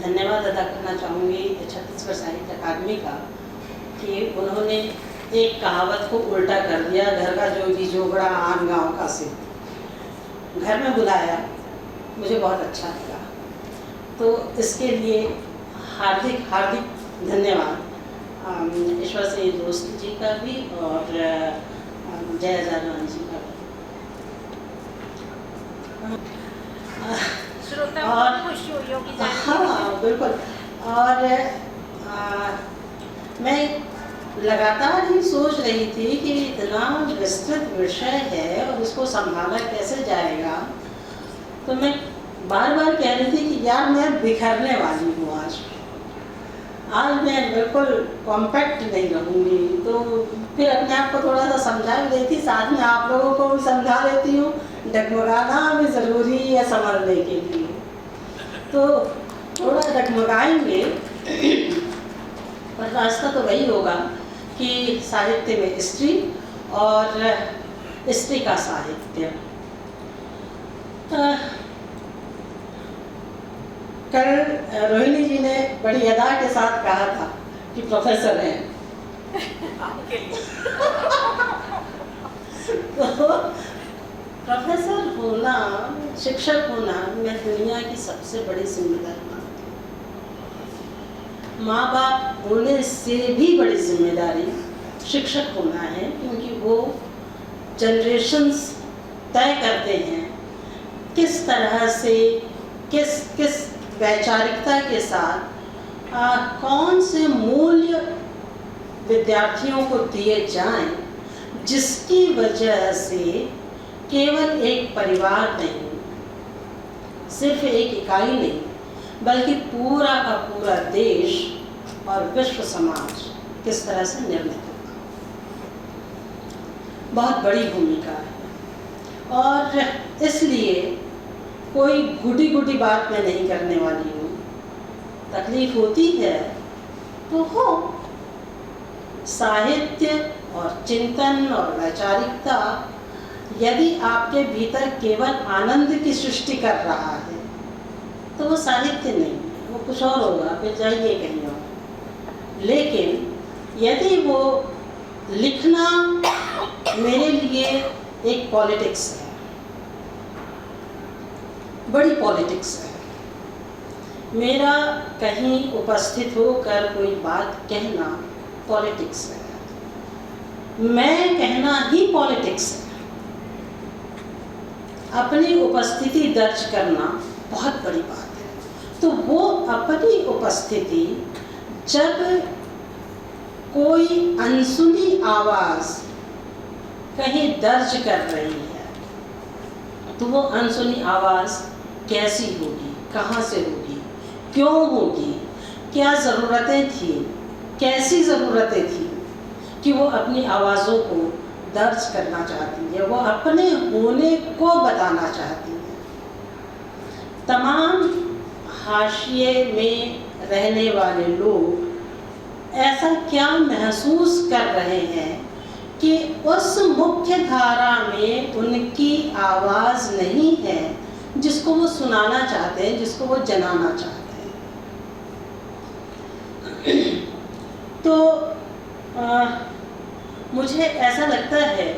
धन्यवाद अदा करना चाहूँगी छत्तीसगढ़ साहित्य अकादमी का कि उन्होंने एक कहावत को उल्टा कर दिया, घर का जो भी जोगड़ा आन गाँव का सिद्ध, घर में बुलाया। मुझे बहुत अच्छा लगा, तो इसके लिए हार्दिक हार्दिक धन्यवाद ईश्वर से दोस्त जी का भी और जय जागरण जी का भी। और खुशी हुई होगी जान के। हाँ बिल्कुल। और मैं लगातार ही सोच रही थी कि इतना विस्तृत विषय है और इसको संभाला कैसे जाएगा, तो मैं बार बार कह रही थी कि यार मैं बिखरने वाली हूँ आज मैं बिल्कुल कॉम्पैक्ट नहीं रहूँगी। तो फिर अपने आप को थोड़ा सा समझा भी देती, साथ में आप लोगों को भी समझा देती हूँ, डगमगाना भी ज़रूरी है समझने के लिए। तो थोड़ा डगमगाएंगे पर रास्ता तो वही होगा कि साहित्य में स्त्री और स्त्री का साहित्य। कल रोहिणी जी ने बड़ी अदा के साथ कहा था कि प्रोफेसर हैं तो प्रोफेसर होना, शिक्षक होना मैं दुनिया की सबसे बड़ी जिम्मेदारी मानती हूँ। माँ बाप होने से भी बड़ी जिम्मेदारी शिक्षक होना है, क्योंकि वो जनरेशन्स तय करते हैं किस तरह से किस वैचारिकता के साथ कौन से मूल्य विद्यार्थियों को दिए जाएं, जिसकी वजह से केवल एक परिवार नहीं, सिर्फ एक इकाई नहीं, बल्कि पूरा का पूरा देश और विश्व समाज किस तरह से निर्मित होगा। बहुत बड़ी भूमिका है और इसलिए कोई गुडी बात मैं नहीं करने वाली हूँ। तकलीफ होती है तो हो, साहित्य और चिंतन और वैचारिकता यदि आपके भीतर केवल आनंद की सृष्टि कर रहा है तो वो साहित्य नहीं है, वो कुछ और होगा, फिर जाइए कहीं और। लेकिन यदि वो लिखना मेरे लिए एक पॉलिटिक्स है, बड़ी पॉलिटिक्स है, मेरा कहीं उपस्थित होकर कोई बात कहना पॉलिटिक्स है, मैं कहना ही पॉलिटिक्स है, अपनी उपस्थिति दर्ज करना बहुत बड़ी बात है। तो वो अपनी उपस्थिति जब कोई अनसुनी आवाज़ कहीं दर्ज कर रही है, तो वो अनसुनी आवाज़ कैसी होगी, कहाँ से होगी, क्यों होगी, क्या ज़रूरतें थी, कैसी ज़रूरतें थी कि वो अपनी आवाज़ों को दर्ज करना चाहती है, वो अपने होने को बताना चाहती है। तमाम हाशिए में रहने वाले लोग ऐसा क्या महसूस कर रहे हैं कि उस मुख्य धारा में उनकी आवाज़ नहीं है जिसको वो सुनाना चाहते हैं, जिसको वो जनाना चाहते हैं। तो मुझे ऐसा लगता है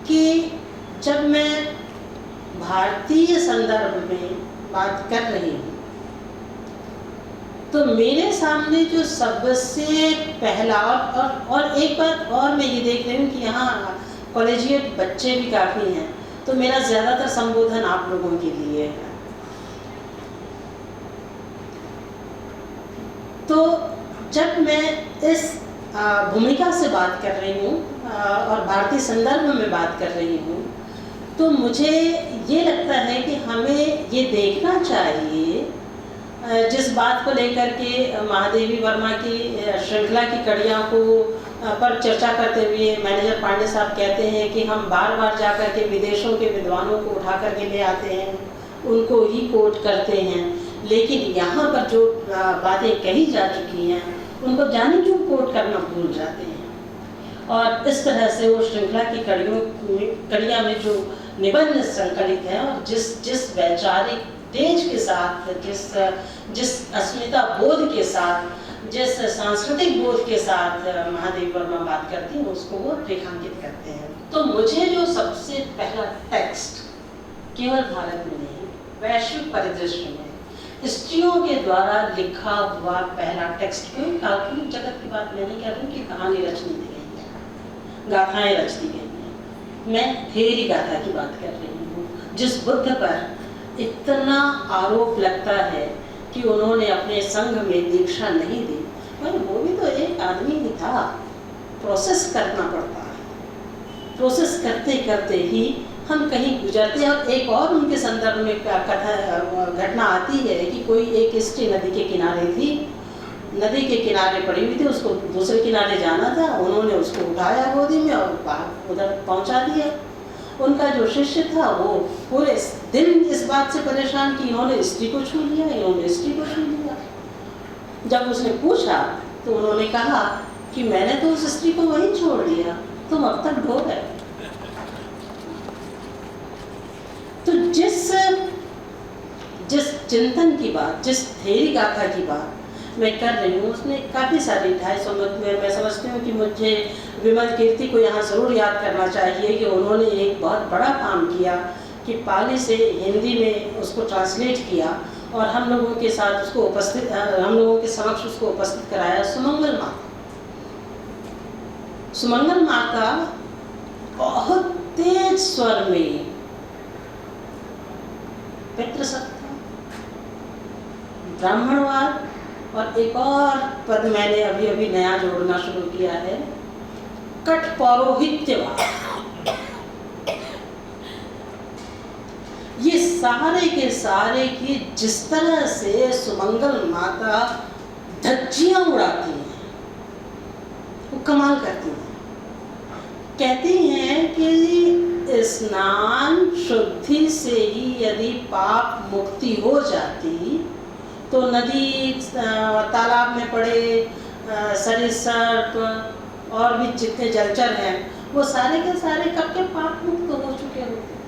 कि जब मैं भारतीय संदर्भ में बात कर रही हूँ तो मेरे सामने जो सबसे पहला और एक बात और मैं ये देख रही हूँ कि यहाँ कॉलेजिएट बच्चे भी काफ़ी हैं, तो मेरा ज़्यादातर संबोधन आप लोगों के लिए है। तो जब मैं इस भूमिका से बात कर रही हूँ और भारतीय संदर्भ में बात कर रही हूँ, तो मुझे ये लगता है कि हमें ये देखना चाहिए, जिस बात को लेकर के महादेवी वर्मा की श्रृंखला की कड़ियाँ को पर चर्चा करते हुए मैनेजर पांडे साहब कहते हैं कि हम बार बार जा कर के विदेशों के विद्वानों को उठा कर के ले आते हैं, उनको ही कोट करते हैं, लेकिन यहाँ पर जो बातें कही जा चुकी हैं उनको जाने क्यों कोट करना भूल जाते हैं। और इस तरह से वो श्रृंखला की कड़ियाँ में जो निबंध संकलित हैं और जिस वैचारिक तेज के साथ, जिस अस्मिता बोध के साथ, जिस सांस्कृतिक बोध के साथ महादेव वर्मा बात करती हैं, उसको वो रेखांकित करते हैं। तो मुझे जो सबसे पहला टेक्स्ट केवल भारत में नहीं, वैश्विक परिदृश्य में स्त्रियों के द्वारा लिखा हुआ पहला टेक्स्ट, कोई काल्पनिक जगत की बात मैं नहीं कर रही कि कहानी रच दी गई है, गाथाएं रच दी गई हैं, मैं थेरी गाथा की बात कर रही हूँ, जिस बुद्ध पर इतना आरोप लगता है कि उन्होंने अपने संघ में दीक्षा नहीं दी। भाई वो भी तो एक आदमी ही था, प्रोसेस करना पड़ता है, प्रोसेस करते करते ही हम कहीं गुजरते हैं। और एक और उनके संदर्भ में घटना आती है कि कोई एक स्त्री नदी के किनारे थी, नदी के किनारे पड़ी हुई थी, उसको दूसरे किनारे जाना था, उन्होंने उसको उठाया गोदी में और उधर पहुंचा दिया। उनका जो शिष्य था वो पूरे दिन इस बात से परेशान कि इन्होंने स्त्री को छू लिया, इन्होंने स्त्री को छू लिया। जब उसने पूछा तो उन्होंने कहा कि मैंने तो उस स्त्री को वहीं छोड़ दिया, तुम अब तक ढो गए। तो जिस चिंतन की बात, जिस थेरी गाथा की बात मैं कर रही हूँ, उसमें काफ़ी सारी 250 में मैं समझती हूँ कि मुझे विमल कीर्ति को यहाँ ज़रूर याद करना चाहिए कि उन्होंने एक बहुत बड़ा काम किया कि पाली से हिंदी में उसको ट्रांसलेट किया और हम लोगों के साथ उसको हम लोगों के समक्ष उसको उपस्थित कराया। सुमंगल माता बहुत तेज स्वर में पितृसत्ता, ब्राह्मणवाद और एक और पद मैंने अभी अभी नया जोड़ना शुरू किया है, कठपौरोहित्यवाद। ये सारे के सारे की जिस तरह से सुमंगल माता धज्जियां उड़ाती हैं, वो कमाल करती हैं। कहती हैं कि स्नान शुद्धि से ही यदि पाप मुक्ति हो जाती तो नदी तालाब में पड़े सरीसृप और भी जितने जलचर हैं वो सारे के सारे कब के पाप मुक्त हो चुके होते।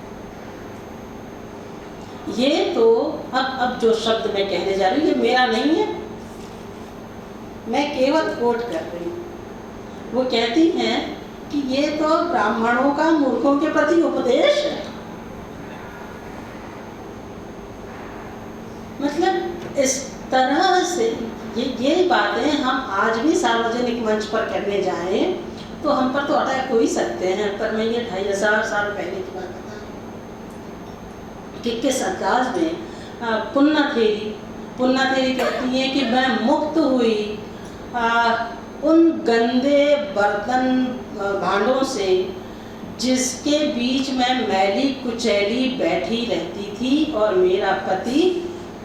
ये तो अब जो शब्द मैं कहने जा रही हूँ ये मेरा नहीं है, मैं केवल कोट कर रही हूँ। वो कहती हैं कि ये तो ब्राह्मणों का मूर्खों के प्रति उपदेश है। मतलब इस तरह से ये बातें हम आज भी सार्वजनिक मंच पर करने जाएं तो हम पर तो अटैक हो ही सकते हैं। पर मैं ये 2500 साल पहले की बात बता रही हूँ कि किस अंदाज में पुन्ना थेरी कहती है कि मैं मुक्त हुई उन गंदे बर्तन भांडों से जिसके बीच में मैली कुचैली बैठी रहती थी और मेरा पति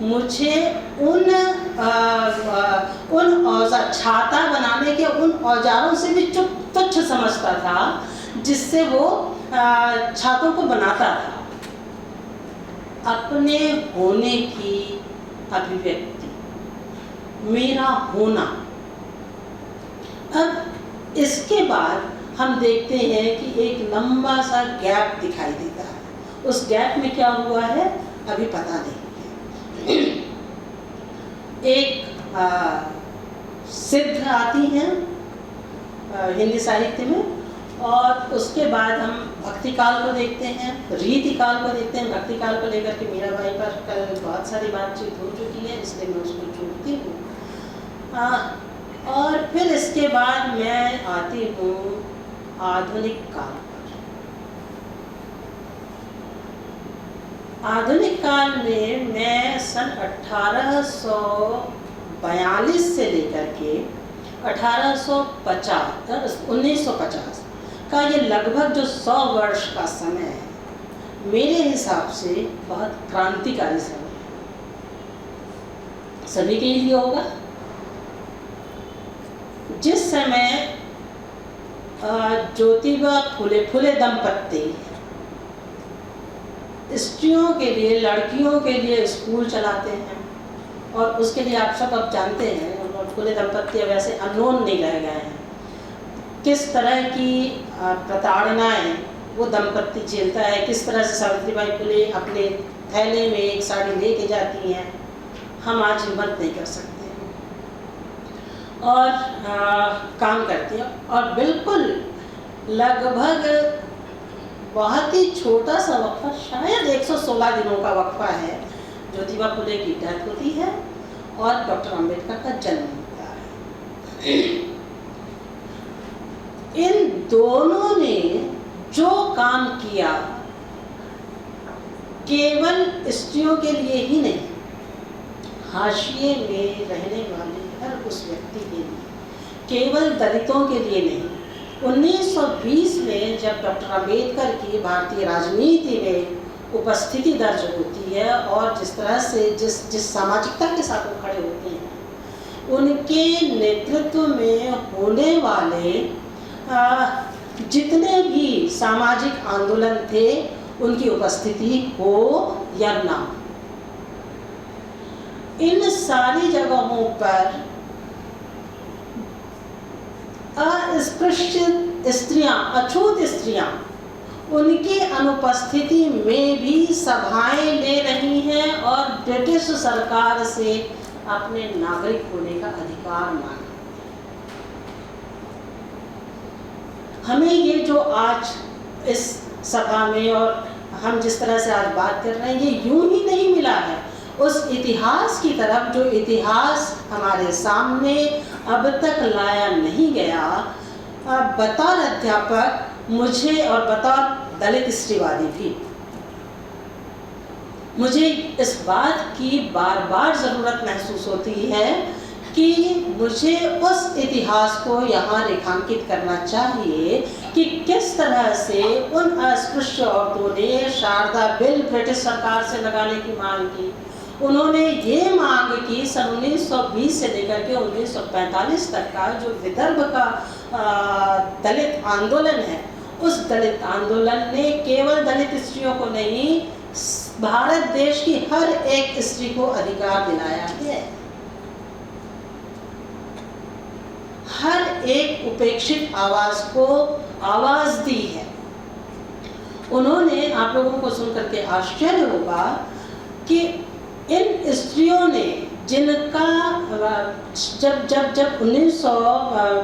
मुझे उन औजार छाता बनाने के उन औजारों से भी तुच्छ समझता था जिससे वो छातों को बनाता था। अपने होने की अभिव्यक्ति, मेरा होना। अब इसके बाद हम देखते हैं कि एक लंबा सा गैप दिखाई देता है। उस गैप में क्या हुआ है अभी पता नहीं। एक सिद्ध आती हैं हिंदी साहित्य में और उसके बाद हम भक्ति काल को देखते हैं, रीति काल को देखते हैं। भक्ति काल को लेकर के मीरा भाई पर कल बहुत सारी बातचीत हो चुकी है, इसलिए मैं उसको जोड़ती हूँ। और फिर इसके बाद मैं आती हूँ आधुनिक काल पर। आधुनिक काल में मैं सन 1842 से लेकर के 1950 का ये लगभग जो 100 वर्ष का समय है, मेरे हिसाब से बहुत क्रांतिकारी समय है। सभी के लिए होगा। जिस समय ज्योतिबा फुले दंपत्ति स्त्रियों के लिए, लड़कियों के लिए स्कूल चलाते हैं और उसके लिए आप सब अब जानते हैं, और फुले दंपत्ति अब ऐसे अननोन नहीं रह गए हैं। किस तरह की प्रताड़नाएं वो दंपत्ति झेलता है, किस तरह से सावित्रीबाई फुले अपने थैले में एक साड़ी लेके जाती हैं, हम आज हिम्मत नहीं कर सकते और काम करती हैं। और बिल्कुल लगभग बहुत ही छोटा सा वक्फा, शायद 116 दिनों का वक्फा है, ज्योतिबा फुले की डेथ होती है और डॉक्टर अंबेडकर का जन्म होता है। इन दोनों ने जो काम किया केवल स्त्रियों के लिए ही नहीं, हाशिए में रहने वाले हर उस व्यक्ति के लिए, केवल दलितों के लिए नहीं। 1920 में जब डॉक्टर अंबेडकर की भारतीय राजनीति में उपस्थिति दर्ज होती है और जिस तरह से जिस सामाजिकता के साथ वो खड़े होते हैं, उनके नेतृत्व में होने वाले जितने भी सामाजिक आंदोलन थे, उनकी उपस्थिति हो या ना, इन सारी जगहों पर अस्पृश्य स्त्रियां, अछूत स्त्रियां, उनकी अनुपस्थिति में भी सभाएं ले रही हैं और ब्रिटिश सरकार से अपने नागरिक होने का अधिकार मांगा। हमें ये जो आज इस सभा में और हम जिस तरह से आज बात कर रहे हैं, ये यूं ही नहीं मिला है। उस इतिहास की तरफ, जो इतिहास हमारे सामने अब तक लाया नहीं गया, बतौर अध्यापक मुझे और बतौर दलित स्त्रीवादी भी मुझे इस बात की बार बार ज़रूरत महसूस होती है कि मुझे उस इतिहास को यहाँ रेखांकित करना चाहिए कि किस तरह से उन अस्पृश्य औरतों ने शारदा बिल ब्रिटिश सरकार से लगाने की मांग की। उन्होंने ये मांग की सन 1920 से लेकर के 1945 तक का जो विदर्भ का दलित आंदोलन है, उस दलित आंदोलन ने केवल दलित स्त्रियों को नहीं, भारत देश की हर एक स्त्री को अधिकार दिलाया है। हर एक उपेक्षित आवाज को आवाज दी है। उन्होंने, आप लोगों को सुन करके आश्चर्य होगा कि इन स्त्रियों ने जिनका जब 1900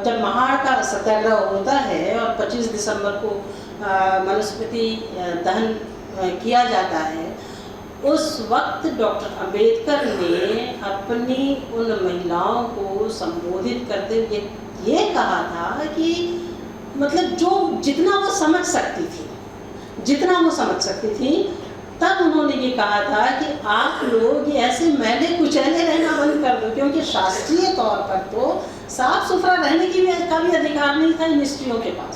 जब महाड़ का सत्याग्रह होता है और 25 दिसंबर को मनुस्मृति दहन किया जाता है, उस वक्त डॉक्टर अंबेडकर ने अपनी उन महिलाओं को संबोधित करते हुए ये कहा था कि मतलब जो जितना वो समझ सकती थी, तब उन्होंने ये कहा था कि आप लोग ये ऐसे मैले कुचैले रहना बंद कर दो, क्योंकि शास्त्रीय तौर पर तो साफ सुथरा रहने का भी अधिकार नहीं था इन स्त्रियों के पास,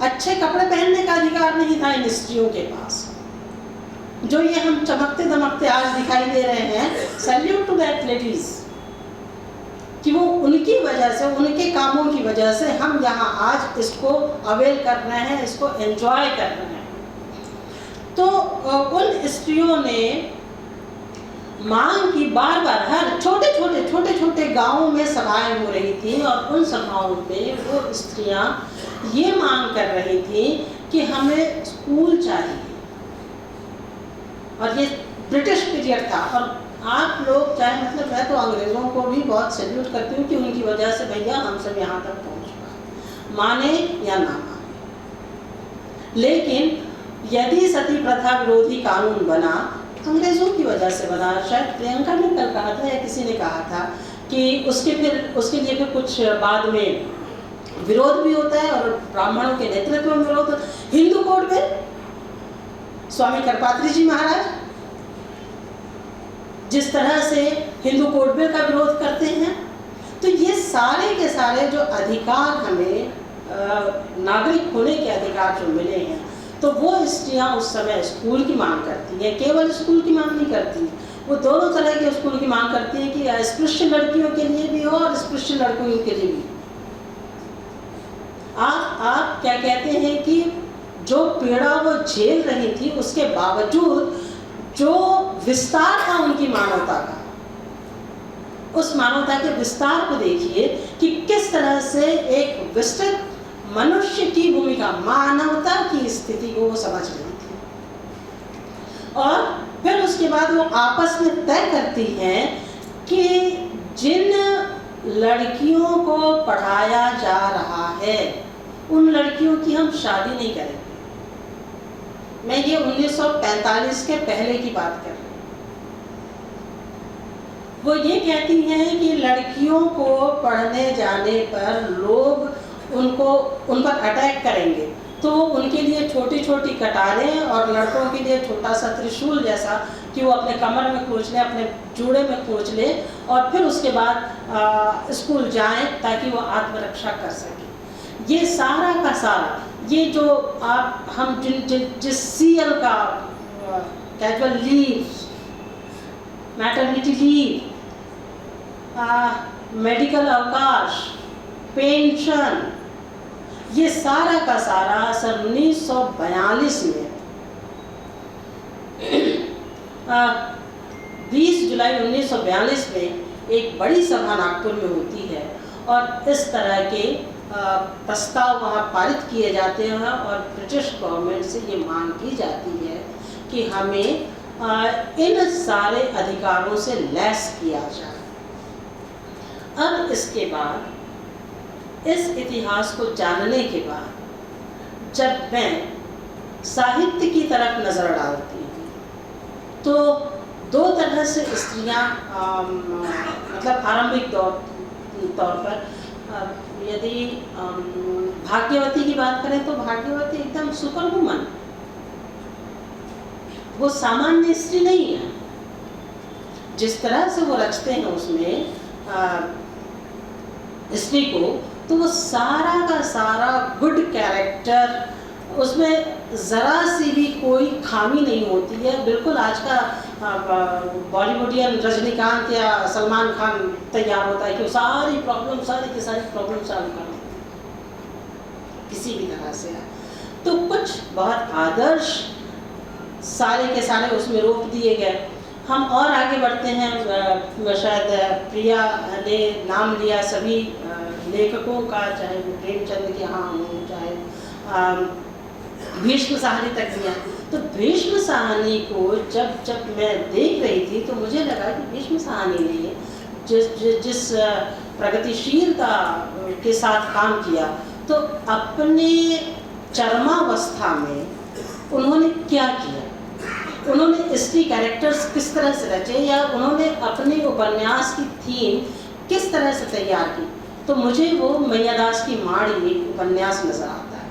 अच्छे कपड़े पहनने का अधिकार नहीं था इन स्त्रियों के पास। जो ये हम चमकते दमकते आज दिखाई दे रहे हैं, सैल्यूट टू दैट लेडीज, कि वो उनकी वजह से, उनके कामों की वजह से हम यहाँ आज इसको अवेल कर रहे हैं, इसको एंजॉय कर रहे हैं। तो उन स्त्रियों ने मांग की बार बार, हर छोटे गांवों में सभाएं हो रही थी और उन सभाओं में वो स्त्रियां ये मांग कर रही थी कि हमें स्कूल चाहिए। और ये ब्रिटिश पीरियड था और आप लोग चाहे, मतलब मैं तो अंग्रेज़ों को भी बहुत सैल्यूट करती हूँ कि उनकी वजह से भैया हम सब यहाँ तक पहुँच पाए, माने या ना माने। लेकिन यदि सती प्रथा विरोधी कानून बना, अंग्रेज़ों की वजह से बना। शायद प्रियंका ने कल कहा था या किसी ने कहा था कि उसके लिए फिर कुछ बाद में विरोध भी होता है और ब्राह्मणों के नेतृत्व में विरोध होता है। हिंदू कोड बिल, स्वामी करपात्री जी महाराज जिस तरह से हिंदू कोड बिल का विरोध करते हैं, तो ये सारे के सारे जो अधिकार हमें नागरिक होने के अधिकार जो मिले हैं, तो वो स्त्रियां उस समय स्कूल की मांग करती हैं। केवल स्कूल की मांग नहीं करती, वो दोनों तरह के स्कूल की मांग करती हैं कि अस्पृश्य लड़कियों के लिए भी हो और स्पृश्य लड़कों के लिए भी। आप क्या कहते हैं कि जो पीड़ा वो झेल रही थी, उसके बावजूद जो विस्तार था उनकी मानवता का, उस मानवता के विस्तार को देखिए कि किस तरह से एक विस्तृत मनुष्य की भूमिका, मानवता की स्थिति को वो समझ रही थी। उसके बाद वो आपस में तय करती हैं कि जिन लड़कियों को पढ़ाया जा रहा है उन लड़कियों की हम शादी नहीं करेंगे। मैं ये 1945 के पहले की बात कर रही हूँ। वो ये कहती हैं कि लड़कियों को पढ़ने जाने पर लोग उन पर अटैक करेंगे, तो उनके लिए छोटी छोटी कटारें और लड़कों के लिए छोटा सा त्रिशूल जैसा कि वो अपने कमर में खींच लें, अपने जूड़े में खींच लें और फिर उसके बाद स्कूल जाएं ताकि वो आत्मरक्षा कर सकें। ये सारा का सारा ये जो हम जिस CL का casual leave, maternity leave, medical अवकाश, पेंशन, ये सारा का सारा सन 1942 में 20 जुलाई 1942 में एक बड़ी सभा नागपुर में होती है और इस तरह के प्रस्ताव वहाँ पारित किए जाते हैं और ब्रिटिश गवर्नमेंट से ये मांग की जाती है कि हमें इन सारे अधिकारों से लैस किया जाए। अब इसके बाद, इस इतिहास को जानने के बाद जब मैं साहित्य की तरफ नज़र डालती हूँ तो दो तरह से स्त्रियाँ मतलब आरंभिक तौर पर यदि भाग्यवती की बात करें तो भाग्यवती एकदम सुपर वुमन, वो सामान्य स्त्री नहीं है। जिस तरह से वो रचते हैं उसमें स्त्री को, तो वो सारा का सारा गुड कैरेक्टर, उसमें ज़रा सी भी कोई खामी नहीं होती है। बिल्कुल आज का बॉलीवुडियन रजनीकांत या सलमान खान तैयार होता है कि वो सारी की सारी प्रॉब्लम सॉल्व कर किसी भी तरह से है। तो कुछ बहुत आदर्श सारे के सारे उसमें रोक दिए गए। हम और आगे बढ़ते हैं, शायद प्रिया ने नाम लिया सभी लेखकों का, चाहे वो प्रेमचंद के यहाँ हो, चाहे भीष्म साहनी तक दिया। तो भीष्म साहनी को जब मैं देख रही थी तो मुझे लगा कि भीष्म साहनी ने जिस प्रगतिशीलता के साथ काम किया, तो अपने चरमावस्था में उन्होंने क्या किया, उन्होंने स्त्री कैरेक्टर्स किस तरह से रचे या उन्होंने अपने उपन्यास की थीम किस तरह से तैयार की। तो मुझे वो मैयादास की माड़ी उपन्यास नज़र आता है,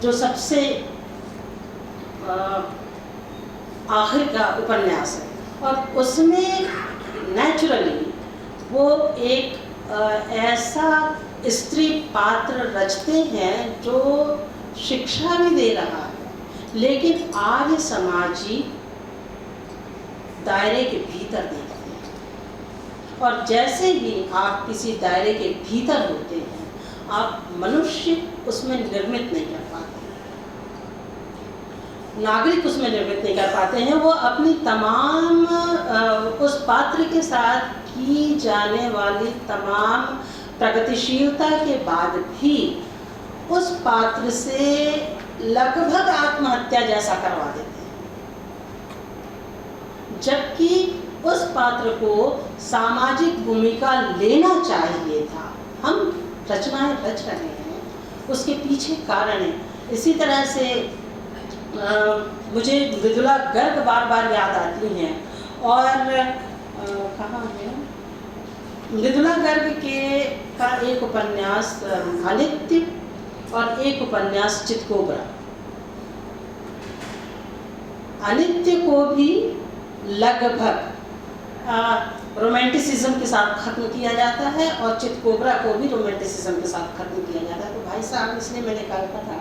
जो सबसे आखिर का उपन्यास है। और उसमें नेचुरली वो एक ऐसा स्त्री पात्र रचते हैं जो शिक्षा भी दे रहा है, लेकिन आर्य समाजी दायरे के भीतर देखते हैं। और जैसे ही आप किसी दायरे के भीतर होते हैं, आप मनुष्य उसमें निर्मित नहीं कर पाते, नागरिक उसमें निर्मित नहीं कर पाते हैं। वो अपनी तमाम उस पात्र के साथ की जाने वाली तमाम प्रगतिशीलता के बाद भी उस पात्र से लगभग आत्महत्या जैसा करवा देते हैं, जबकि उस पात्र को सामाजिक भूमिका लेना चाहिए था। हम रचनाएं रच रहे हैं, उसके पीछे कारण है। इसी तरह से मुझे मृदुला गर्ग बार बार याद आती हैं, और कहाँ है मृदुला गर्ग का एक उपन्यास अनित्य और एक उपन्यास चितकोबरा। अनित्य को भी लगभग रोमांटिसिज्म के साथ ख़त्म किया जाता है और चितकोबरा को भी रोमांटिसिज्म के साथ ख़त्म किया जाता है। तो भाई साहब, इसलिए मैंने कहा था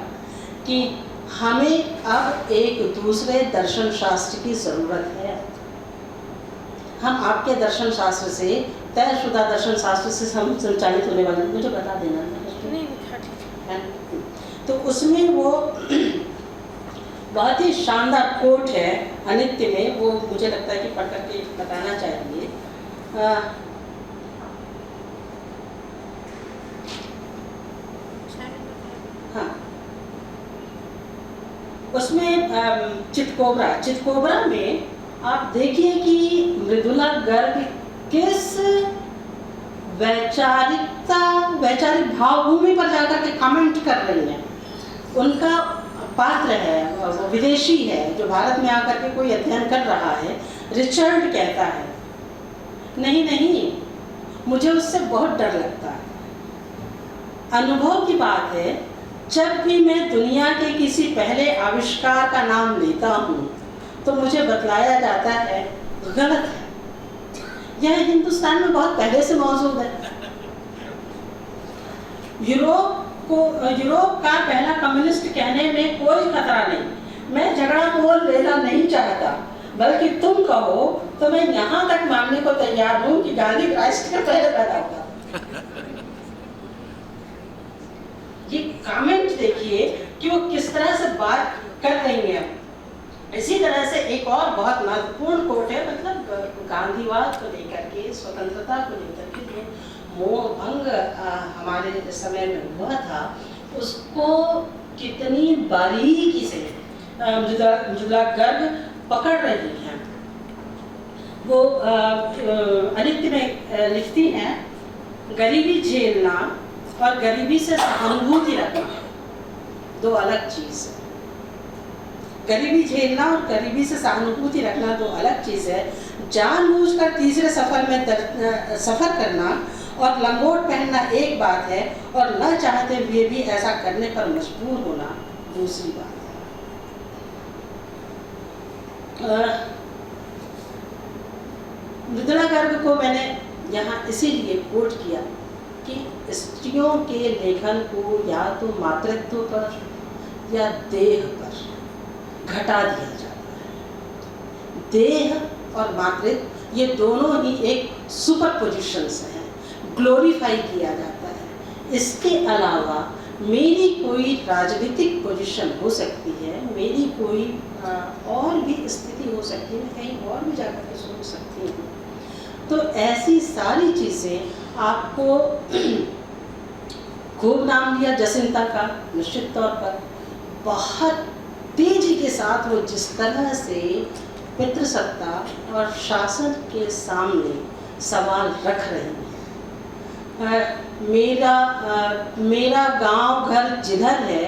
कि हमें अब एक दूसरे दर्शन शास्त्र की ज़रूरत है। हम आपके दर्शन शास्त्र से, तयशुदा दर्शन शास्त्र से हम संचालित होने वाले, मुझे बता देना है। तो उसमें वो बहुत ही शानदार कोट है अनित्य में, वो मुझे लगता है कि पढ़ करके बताना चाहिए। हाँ, उसमें चितकोबरा में आप देखिए कि मृदुला गर्ग किस वैचारिक भावभूमि पर जाकर के कमेंट कर रही हैं। उनका पात्र है, वो विदेशी है जो भारत में आकर के कोई अध्ययन कर रहा है। रिचर्ड कहता है नहीं नहीं, मुझे उससे बहुत डर लगता है। अनुभव की बात है, जब भी मैं दुनिया के किसी पहले आविष्कार का नाम लेता हूँ तो मुझे बतलाया जाता है गलत है, यह हिंदुस्तान में बहुत पहले से मौजूद है। यूरोप का पहला कम्युनिस्ट कहने में कोई खतरा नहीं। मैं झगड़ा मोल लेना नहीं चाहता, बल्कि तुम कहो तो मैं यहाँ तक मानने को तैयार हूँ कि गांधी क्राइस्ट के पहले पैदा हुआ। ये कमेंट देखिए कि वो किस तरह से बात कर रही हैं। इसी तरह से एक और बहुत महत्वपूर्ण कोट है, मतलब गांधीवाद को लेकर के, स्वतंत्रता को लेकर के जो मोह भंग हमारे समय में हुआ था, उसको कितनी बारीकी से मृदुला गर्ग पकड़ रही हैं। वो अनित्य में लिखती हैं, गरीबी झेलना और गरीबी से सहानुभूति रखना दो अलग चीज है। गरीबी झेलना और गरीबी से सहानुभूति रखना दो अलग चीज है। जानबूझकर तीसरे सफर करना और लंगोट पहनना एक बात है, और न चाहते हुए भी ऐसा करने पर मजबूर होना दूसरी बात है। मृदुला गर्ग को मैंने यहाँ इसीलिए कोट किया कि स्त्रियों के लेखन को या तो मातृत्व पर या देह पर घटा दिया जाता है। देह और मातृत्व ये दोनों ही एक सुपर पोजिशंस हैं, ग्लोरीफाई किया जाता है। इसके अलावा मेरी कोई राजनीतिक पोजीशन हो सकती है, मेरी कोई और भी स्थिति हो सकती है, मैं कहीं और भी जाकर के सोच सकती हूँ। तो ऐसी सारी चीज़ें आपको खूब नाम लिया जसिंता का, निश्चित तौर पर बहुत तेजी के साथ वो जिस तरह से पितृसत्ता और शासन के सामने सवाल रख रही है। मेरा गांव घर जिधर है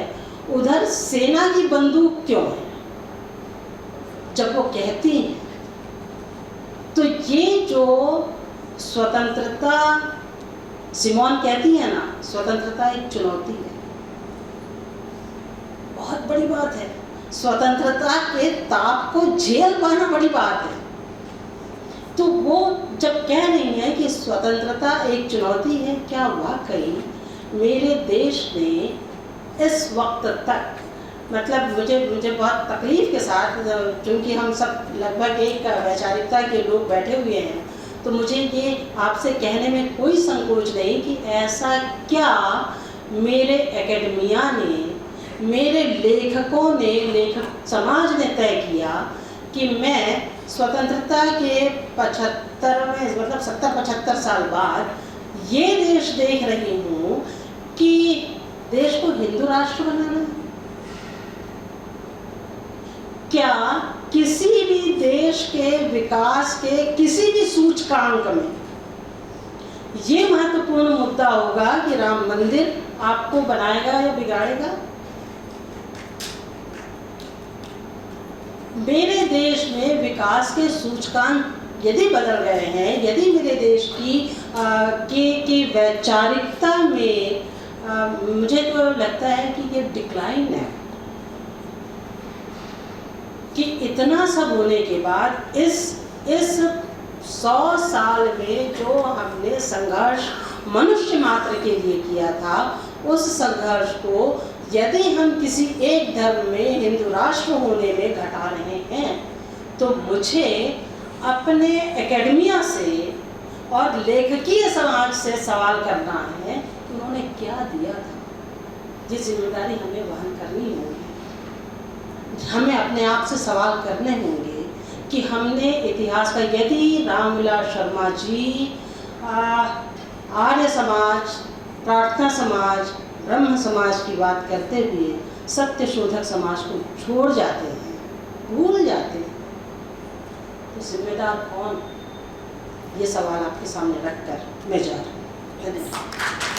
उधर सेना की बंदूक क्यों है, जब वो कहती हैं तो ये जो स्वतंत्रता, सिमोन कहती है ना, स्वतंत्रता एक चुनौती है, बहुत बड़ी बात है। स्वतंत्रता के ताप को झेल पाना बड़ी बात है। तो वो जब कह रही है कि स्वतंत्रता एक चुनौती है, क्या वाकई मेरे देश ने इस वक्त तक, मतलब मुझे बहुत तकलीफ के साथ, क्योंकि हम सब लगभग एक वैचारिकता के लोग बैठे हुए हैं, तो मुझे ये आपसे कहने में कोई संकोच नहीं कि ऐसा क्या मेरे एकेडमिया ने, मेरे लेखकों ने, लेखक समाज ने तय किया कि मैं स्वतंत्रता के 75वें, मतलब 70-75 साल बाद ये देश देख रही हूँ कि देश को हिंदू राष्ट्र बनाना। क्या किसी भी देश के विकास के किसी भी सूचकांक में ये महत्वपूर्ण मुद्दा होगा कि राम मंदिर आपको बनाएगा या बिगाड़ेगा? मेरे देश में विकास के सूचकांक यदि बदल गए हैं, यदि मेरे देश की वैचारिकता में मुझे तो लगता है कि ये डिक्लाइन है, कि इतना सब होने के बाद इस 100 साल में जो हमने संघर्ष मनुष्य मात्र के लिए किया था, उस संघर्ष को यदि हम किसी एक धर्म में, हिंदू राष्ट्र होने में घटा रहे हैं, तो मुझे अपने एकेडमिया से और लेखकीय समाज से सवाल करना है कि उन्होंने क्या दिया था। ये जिम्मेदारी हमें वहन करनी होगी। हमें अपने आप से सवाल करने होंगे कि हमने इतिहास का, यदि रामविलास शर्मा जी आर्य समाज, प्रार्थना समाज, ब्रह्म समाज की बात करते हुए सत्य शोधक समाज को छोड़ जाते हैं, भूल जाते हैं, तो जिम्मेदार कौन? ये सवाल आपके सामने रखकर मैं जा रही हूँ। धन्यवाद।